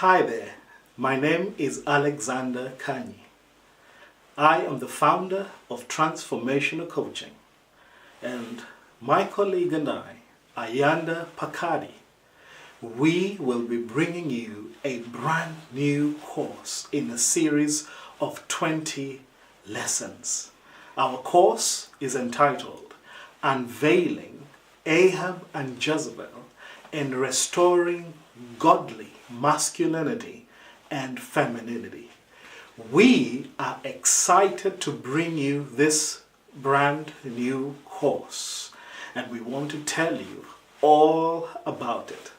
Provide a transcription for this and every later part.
Hi there, my name is Alexander Kanyi. I am the founder of Transformational Coaching, and my colleague and I, Ayanda Pakadi, we will be bringing you a brand new course in a series of 20 lessons. Our course is entitled Unveiling Ahab and Jezebel and Restoring Godly Masculinity and Femininity. We are excited to bring you this brand new course, and we want to tell you all about it.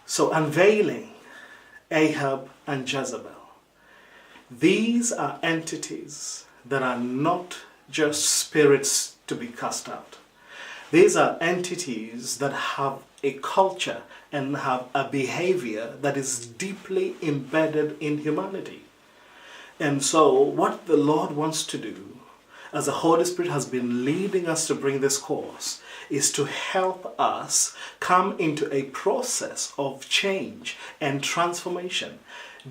So, unveiling Ahab and Jezebel. These are entities that are not just spirits to be cast out. These are entities that have a culture and have a behavior that is deeply embedded in humanity. And so what the Lord wants to do, as the Holy Spirit has been leading us to bring this course, is to help us come into a process of change and transformation,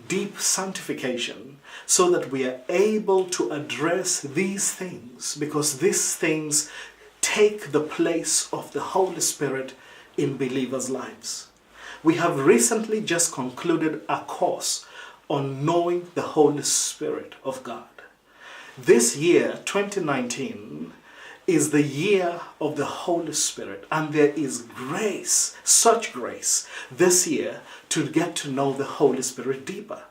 deep sanctification, so that we are able to address these things, because these things take the place of the Holy Spirit in believers' lives. We have recently just concluded a course on knowing the Holy Spirit of God. This year, 2019, is the year of the Holy Spirit, and there is grace, such grace, this year to get to know the Holy Spirit deeper.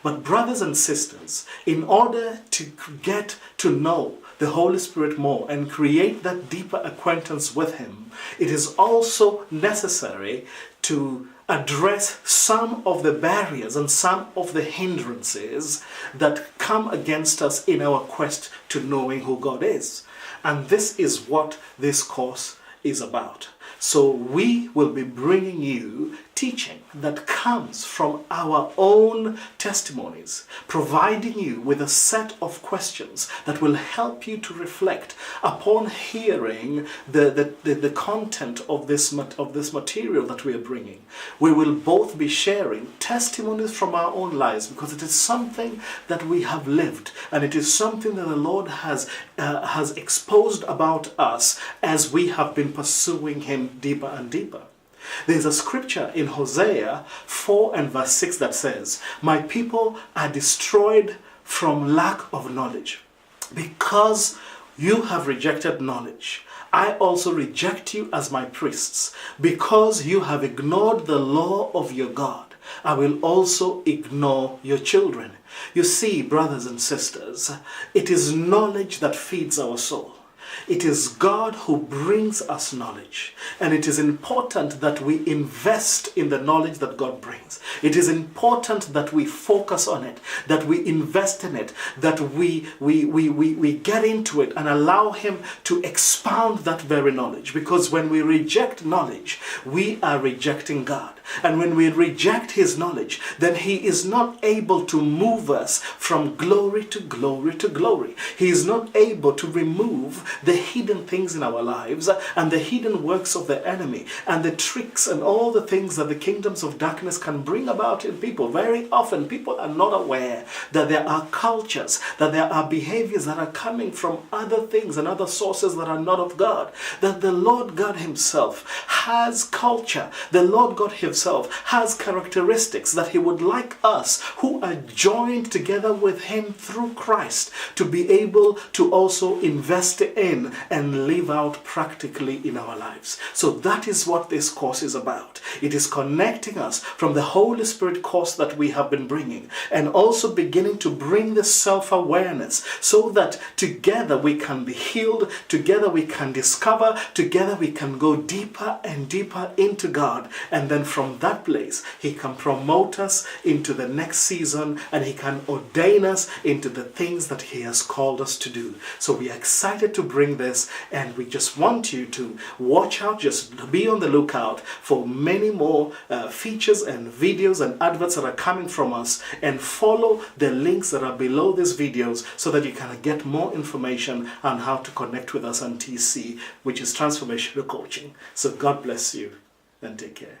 But brothers and sisters, in order to get to know the Holy Spirit more and create that deeper acquaintance with Him, it is also necessary to address some of the barriers and some of the hindrances that come against us in our quest to knowing who God is. And this is what this course is about. So we will be bringing you teaching that comes from our own testimonies, providing you with a set of questions that will help you to reflect upon hearing the content of this material that we are bringing. We will both be sharing testimonies from our own lives, because it is something that we have lived, and it is something that the Lord has exposed about us as we have been pursuing Him deeper and deeper. There's a scripture in Hosea 4 and verse 6 that says, "My people are destroyed from lack of knowledge. Because you have rejected knowledge, I also reject you as my priests. Because you have ignored the law of your God, I will also ignore your children." You see, brothers and sisters, it is knowledge that feeds our soul. It is God who brings us knowledge, and it is important that we invest in the knowledge that God brings. It is important that we focus on it, that we invest in it, that we get into it and allow Him to expound that very knowledge. Because when we reject knowledge, we are rejecting God. And when we reject His knowledge, then He is not able to move us from glory to glory to glory. He is not able to remove the hidden things in our lives and the hidden works of the enemy and the tricks and all the things that the kingdoms of darkness can bring about in people. Very often people are not aware that there are cultures, that there are behaviors that are coming from other things and other sources that are not of God. That the Lord God Himself has culture. The Lord God Himself has characteristics that He would like us who are joined together with Him through Christ to be able to also invest in and live out practically in our lives. So that is what this course is about. It is connecting us from the Holy Spirit course that we have been bringing, and also beginning to bring this self-awareness so that together we can be healed, together we can discover, together we can go deeper and deeper into God, and then from that place He can promote us into the next season, and He can ordain us into the things that He has called us to do. So we are excited to bring this, and we just want you to watch out, just be on the lookout for many more features and videos and adverts that are coming from us, and follow the links that are below these videos so that you can get more information on how to connect with us on TC, which is Transformational Coaching. So God bless you and take care.